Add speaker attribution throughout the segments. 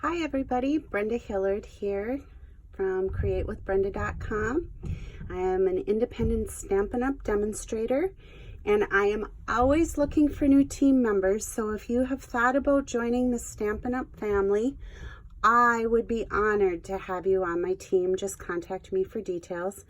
Speaker 1: Hi everybody, Brenda Hillard here from createwithbrenda.com. I am an independent Stampin' Up! Demonstrator and I am always looking for new team members, so if you have thought about joining the Stampin' Up! Family, I would be honored to have you on my team. Just contact me for details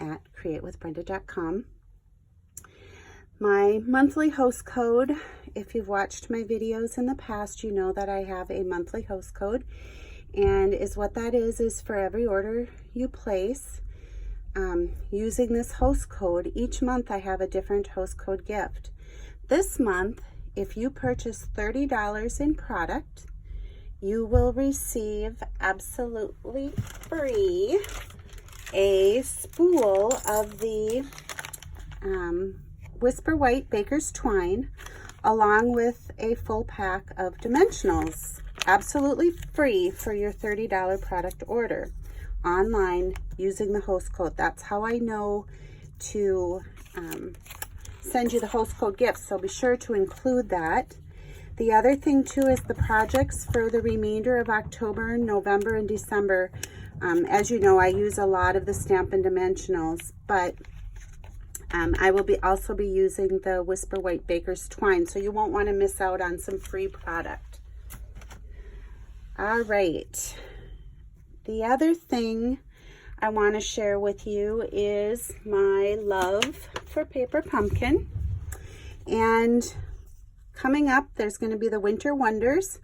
Speaker 1: at createwithbrenda.com. My monthly host code, if you've watched my videos in the past, you know that I have a monthly host code, and what that is for every order you place using this host code, each month I have a different host code gift. This month, if you purchase $30 in product, you will receive absolutely free a spool of the Whisper White Baker's Twine, along with a full pack of dimensionals, absolutely free for your $30 product order online using the host code. That's how I know to send you the host code gift, so be sure to include that. The other thing too is the projects for the remainder of October, November, and December. As you know, I use a lot of the Stampin' Dimensionals, but I will also be using the Whisper White Baker's Twine, so you won't want to miss out on some free product. All right. The other thing I want to share with you is my love for Paper Pumpkin. And coming up, there's going to be the Winter Wonders.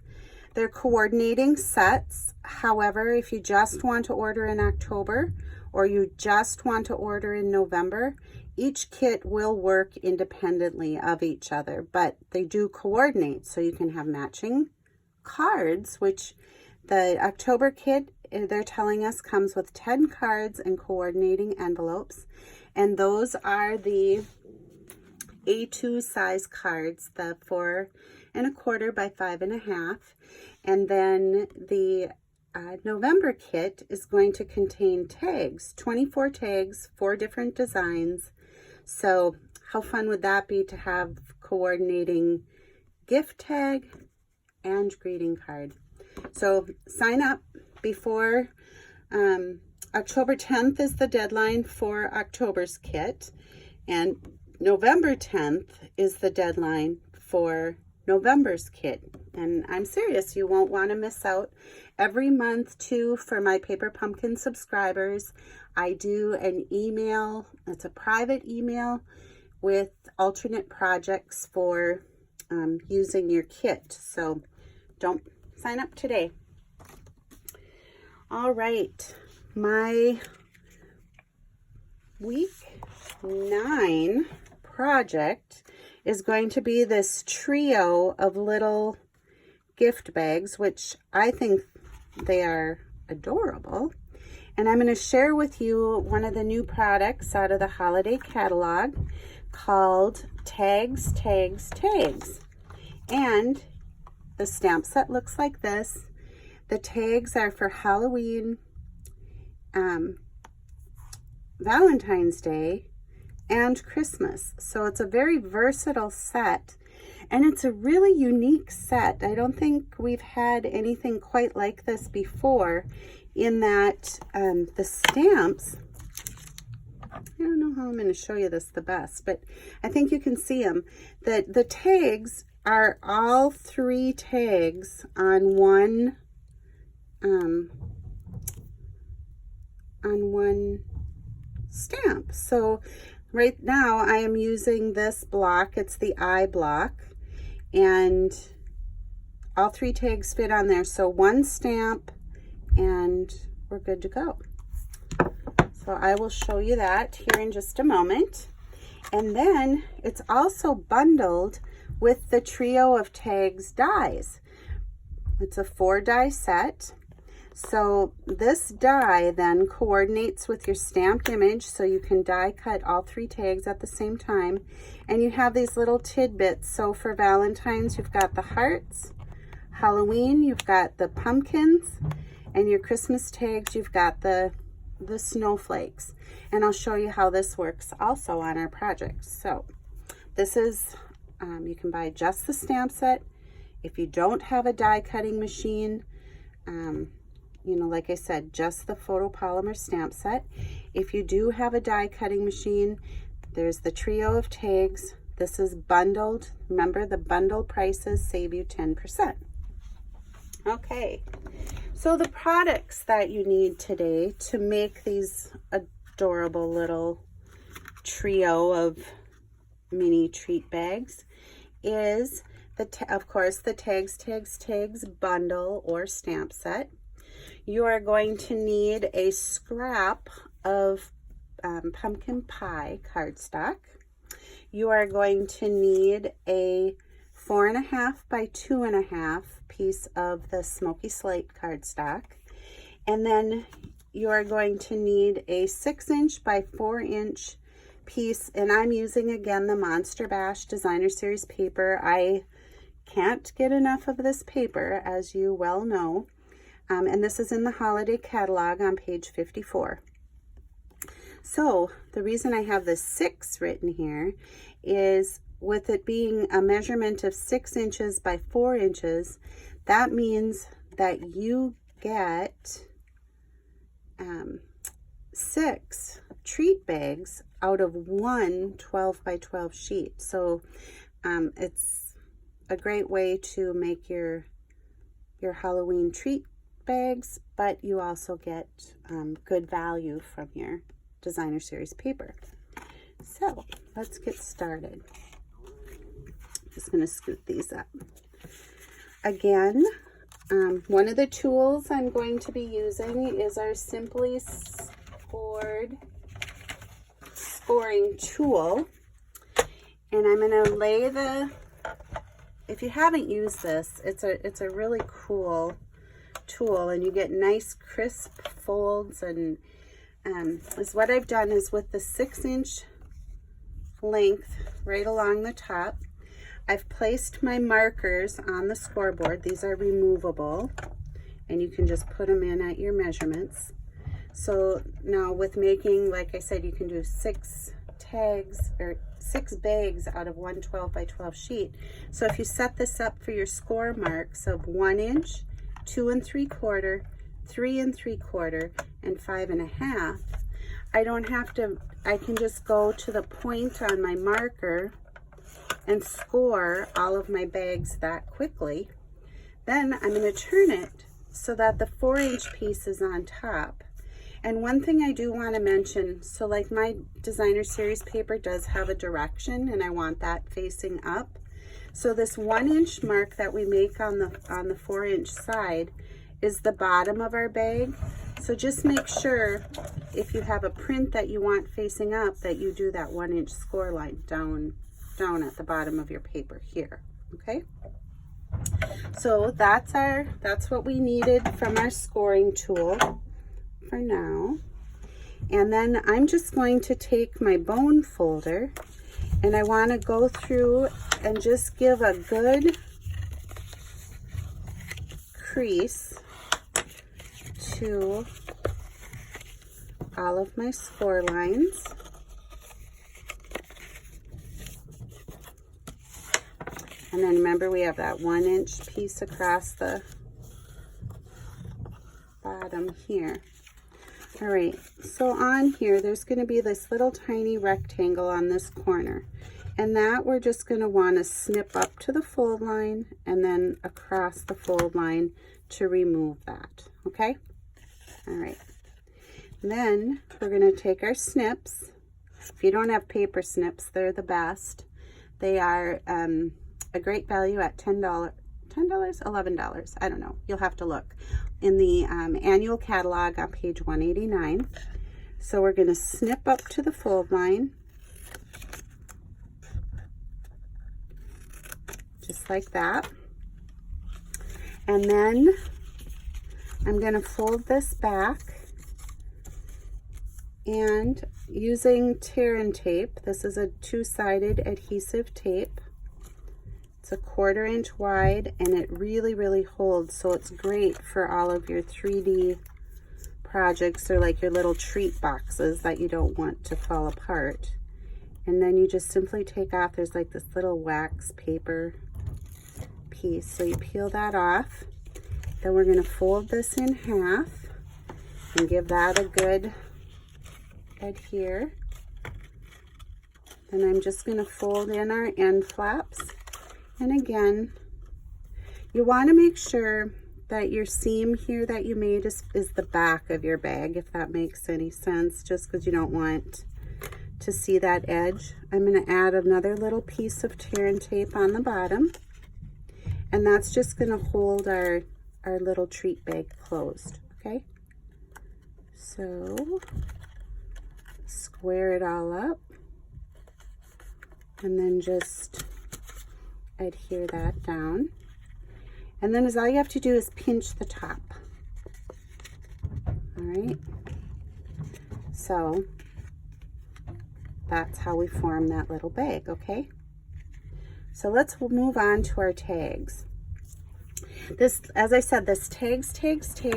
Speaker 1: They're coordinating sets. However, if you just want to order in October or you just want to order in November, each kit will work independently of each other, but they do coordinate, so you can have matching cards, which the October kit, they're telling us, comes with 10 cards and coordinating envelopes, and those are the A2 size cards, the 4 1/4 by 5 1/2, and then the November kit is going to contain tags, 24 tags, 4 different designs. So how fun would that be to have coordinating gift tag and greeting card? So sign up before October 10th is the deadline for October's kit, and November 10th is the deadline for November's kit. And I'm serious, you won't want to miss out. Every month too, for my Paper Pumpkin subscribers, I do an email. It's a private email with alternate projects for using your kit. So don't sign up today. All right, my week 9 project is going to be this trio of little gift bags, which I think they are adorable. And I'm going to share with you one of the new products out of the holiday catalog called Tags, Tags, Tags. And the stamp set looks like this. The tags are for Halloween, Valentine's Day, and Christmas. So it's a very versatile set, and it's a really unique set. I don't think we've had anything quite like this before, in that the stamps, I don't know how I'm going to show you this the best, but I think you can see them, that the tags are all 3 tags on one stamp. So right now I am using this block. It's the I block, and all 3 tags fit on there. So 1 stamp and we're good to go. So I will show you that here in just a moment. And then it's also bundled with the trio of tags dies. It's a 4 die set. So this die then coordinates with your stamped image, so you can die cut all 3 tags at the same time. And you have these little tidbits. So for Valentine's, you've got the hearts. Halloween, you've got the pumpkins. And your Christmas tags, you've got the snowflakes. And I'll show you how this works also on our project. So this is, you can buy just the stamp set. If you don't have a die cutting machine, you know, like I said, just the photopolymer stamp set. If you do have a die cutting machine, there's the trio of tags. This is bundled. Remember, the bundle prices save you 10%. Okay, so the products that you need today to make these adorable little trio of mini treat bags is, of course, the Tags bundle or stamp set. You are going to need a scrap of pumpkin pie cardstock. You are going to need a 4.5 by 2.5 piece of the Smoky Slate cardstock. And then you are going to need a 6-inch by 4-inch piece, and I'm using again the Monster Bash Designer Series paper. I can't get enough of this paper, as you well know, and this is in the holiday catalog on page 54. So the reason I have the 6 written here is, with it being a measurement of 6 inches by 4 inches, that means that you get 6 treat bags out of one 12 by 12 sheet. So it's a great way to make your Halloween treat bags, but you also get good value from your Designer Series paper. So let's get started. Just going to scoot these up. Again, one of the tools I'm going to be using is our Simply Scored scoring tool. And I'm going to lay the, if you haven't used this, it's a really cool tool, and you get nice crisp folds. And is what I've done is, with the 6-inch length right along the top, I've placed my markers on the scoreboard. These are removable, and you can just put them in at your measurements. So now with making, like I said, you can do 6 tags or 6 bags out of one 12 by 12 sheet. So if you set this up for your score marks of 1 inch, 2 3/4, 3 3/4, and 5 1/2, I don't have to, I can just go to the point on my marker and score all of my bags that quickly. Then I'm going to turn it so that the 4-inch piece is on top. And one thing I do want to mention, so like my Designer Series paper does have a direction, and I want that facing up. So this 1-inch mark that we make on the 4-inch side is the bottom of our bag. So just make sure, if you have a print that you want facing up, that you do that 1-inch score line down at the bottom of your paper here. Okay, so that's what we needed from our scoring tool for now. And then I'm just going to take my bone folder, and I want to go through and just give a good crease to all of my score lines. And then remember, we have that 1-inch piece across the bottom here. All right, so on here, there's going to be this little tiny rectangle on this corner, and that we're just going to want to snip up to the fold line and then across the fold line to remove that. Okay, all right. Then we're going to take our snips. If you don't have paper snips, they're the best. They are a great value at $10, $11, I don't know, you'll have to look in the annual catalog on page 189. So we're going to snip up to the fold line, just like that, and then I'm going to fold this back, and using tear and tape, this is a 2-sided adhesive tape. It's a 1/4 inch wide, and it really holds, so it's great for all of your 3D projects, or like your little treat boxes that you don't want to fall apart. And then you just simply take off, there's like this little wax paper piece, so you peel that off, Then we're going to fold this in half and give that a good adhere. Then I'm just going to fold in our end flaps. And again, you want to make sure that your seam here that you made is the back of your bag, if that makes any sense, just because you don't want to see that edge. I'm going to add another little piece of tear and tape on the bottom, and that's just going to hold our little treat bag closed, okay? So square it all up and then just adhere that down. And then all you have to do is pinch the top. All right. So that's how we form that little bag, okay? So let's move on to our tags. This, as I said, this tags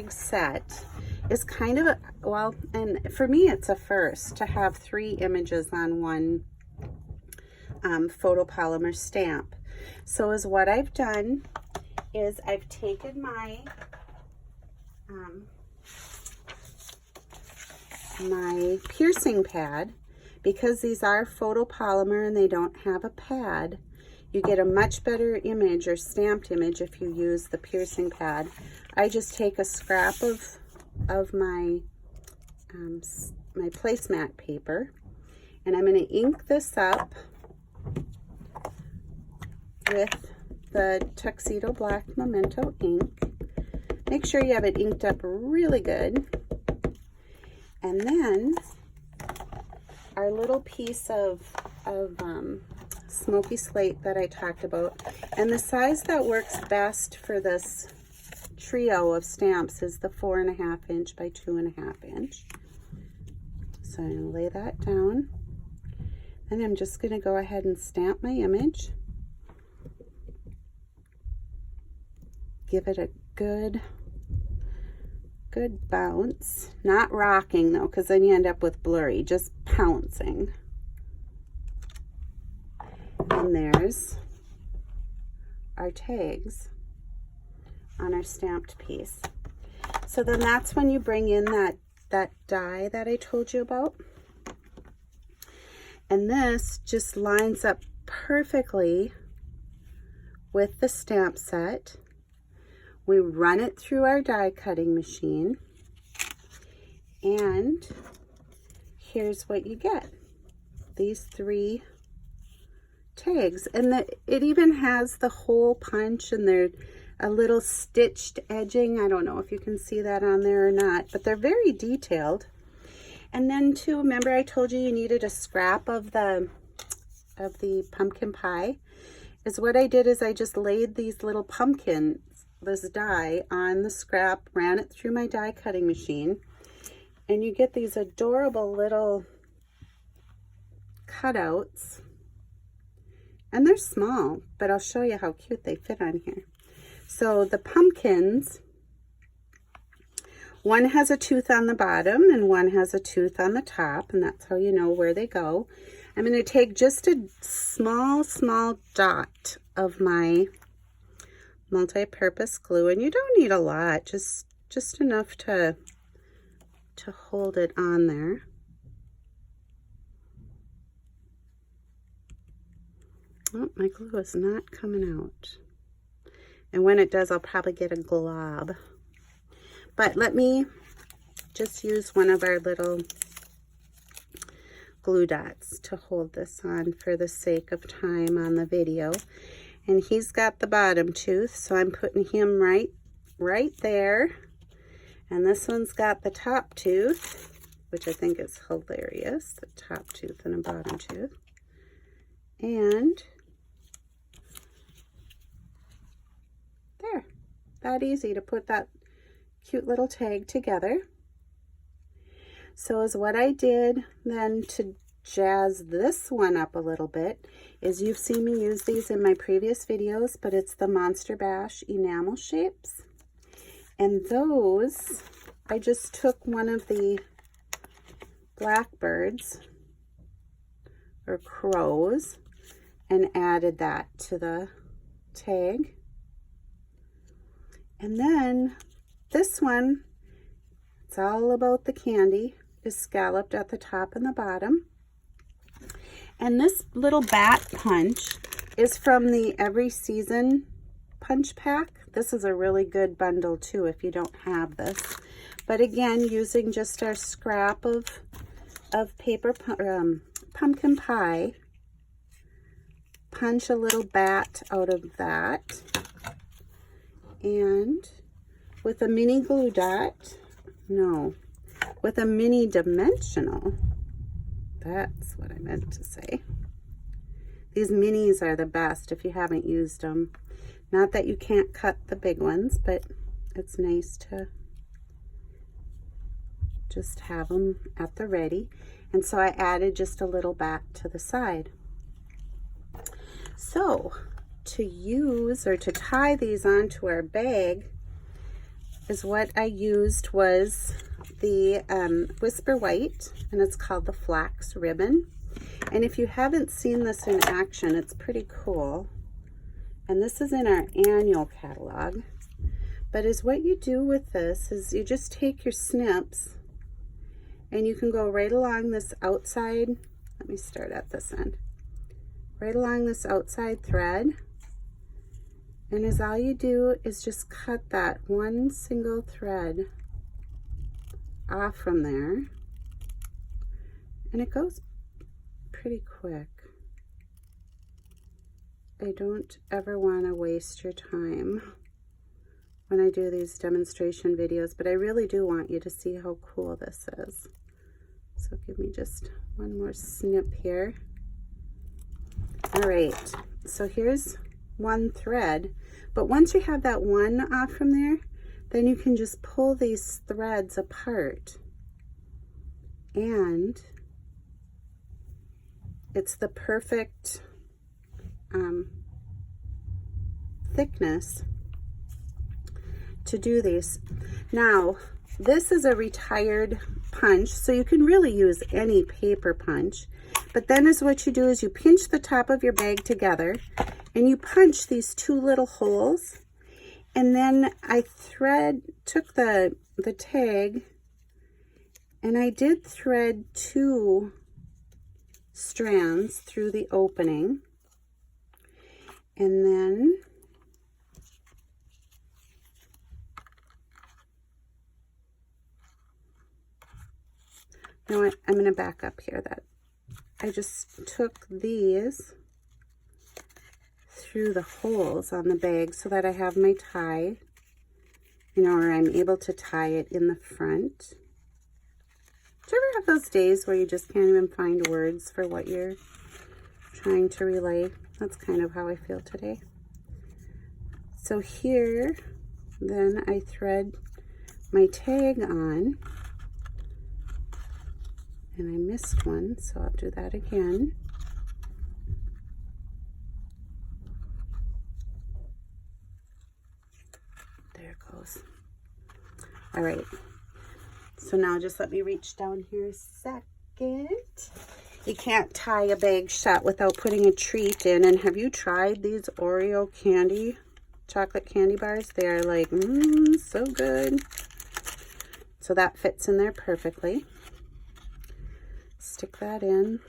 Speaker 1: set is kind of, well, and for me it's a first to have 3 images on one photopolymer stamp. So is what I've done is I've taken my my piercing pad, because these are photopolymer and they don't have a pad. You get a much better image or stamped image if you use the piercing pad. I just take a scrap of my my placemat paper, and I'm going to ink this up with the Tuxedo Black Memento ink. Make sure you have it inked up really good. And then our little piece of smoky slate that I talked about. And the size that works best for this trio of stamps is the 4.5 inch by 2.5 inch. So I'm going to lay that down. And I'm just going to go ahead and stamp my image. Give it a good bounce. Not rocking though, because then you end up with blurry. Just pouncing. And there's our tags on our stamped piece. So then that's when you bring in that die that I told you about. And this just lines up perfectly with the stamp set. We run it through our die cutting machine, and here's what you get. These 3 tags, and it even has the hole punch, and they're a little stitched edging. I don't know if you can see that on there or not, but they're very detailed. And then too, remember I told you needed a scrap of the pumpkin pie? Is what I did is I just laid these little pumpkins, this die, on the scrap, ran it through my die cutting machine, and you get these adorable little cutouts. And they're small, but I'll show you how cute they fit on here. So the pumpkins, one has a tooth on the bottom and one has a tooth on the top, and that's how you know where they go. I'm going to take just a small dot of my multi-purpose glue, and you don't need a lot, just enough to hold it on there. Oh, my glue is not coming out. And when it does, I'll probably get a glob. But let me just use one of our little glue dots to hold this on for the sake of time on the video. And he's got the bottom tooth, so I'm putting him right there. And this one's got the top tooth, which I think is hilarious, the top tooth and a bottom tooth. And there, that easy to put that cute little tag together. So is what I did then to jazz this one up a little bit is, you've seen me use these in my previous videos, but it's the Monster Bash enamel shapes. And those, I just took one of the blackbirds or crows and added that to the tag. And then this one, it's all about the candy, is scalloped at the top and the bottom. And this little bat punch is from the Every Season punch pack. This is a really good bundle too if you don't have this. But again, using just our scrap of paper pumpkin pie, punch a little bat out of that. And with a mini glue dot, no, with a mini dimensional, that's what I meant to say. These minis are the best if you haven't used them. Not that you can't cut the big ones, but it's nice to just have them at the ready. And so I added just a little bat to the side. So to use or to tie these onto our bag is what I used was the Whisper White, and it's called the Flax Ribbon. And if you haven't seen this in action, it's pretty cool. And this is in our annual catalog. But is what you do with this is you just take your snips and you can go right along this outside, let me start at this end, right along this outside thread. And as all you do is just cut that one single thread off from there. And it goes pretty quick. I don't ever want to waste your time when I do these demonstration videos, but I really do want you to see how cool this is. So give me just one more snip here. All right, so here's one thread, but once you have that one off from there, then you can just pull these threads apart, and it's the perfect thickness to do these. Now, this is a retired punch, so you can really use any paper punch. But then is what you do is you pinch the top of your bag together and you punch these two little holes. And then I took the tag and I did thread 2 strands through the opening. And then you know what, I'm going to back up here. That I just took these through the holes on the bag so that I have my tie, you know, or I'm able to tie it in the front. Do you ever have those days where you just can't even find words for what you're trying to relay? That's kind of how I feel today. So here, then I thread my tag on, and I missed one, so I'll do that again. There it goes. All right, so now just let me reach down here a second. You can't tie a bag shut without putting a treat in. And have you tried these Oreo chocolate candy bars? They are like, so good. So that fits in there perfectly. Stick that in.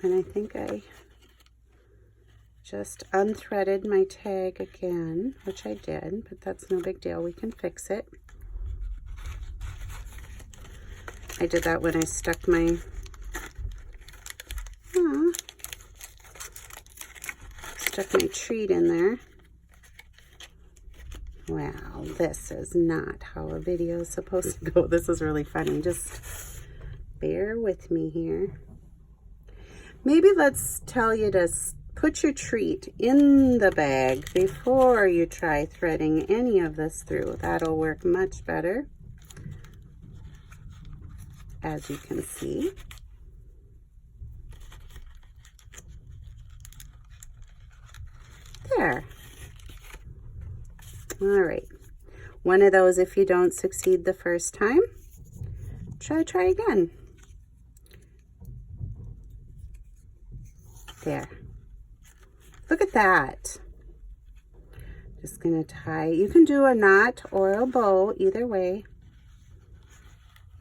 Speaker 1: And I think I just unthreaded my tag again, which I did, but that's no big deal. We can fix it. I did that when I stuck my treat in there. Wow, this is not how a video is supposed to go. This is really funny. Just bear with me here. Maybe let's tell you to put your treat in the bag before you try threading any of this through. That'll work much better, as you can see. There. All right. One of those, if you don't succeed the first time, try again. There. Look at that. Just gonna tie, you can do a knot or a bow, either way.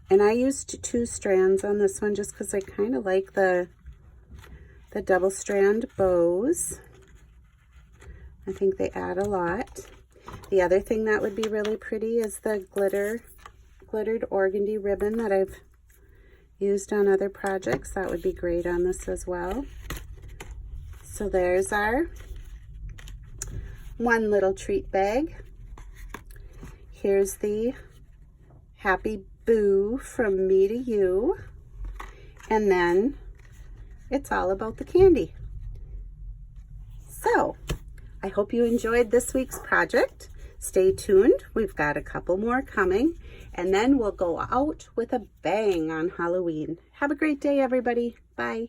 Speaker 1: And I used 2 strands on this one just because I kind of like the double strand bows. I think they add a lot. The other thing that would be really pretty is the glittered organdy ribbon that I've used on other projects. That would be great on this as well. So there's our one little treat bag. Here's the Happy Boo from me to you. And then it's all about the candy. So I hope you enjoyed this week's project. Stay tuned. We've got a couple more coming, and then we'll go out with a bang on Halloween. Have a great day, everybody. Bye.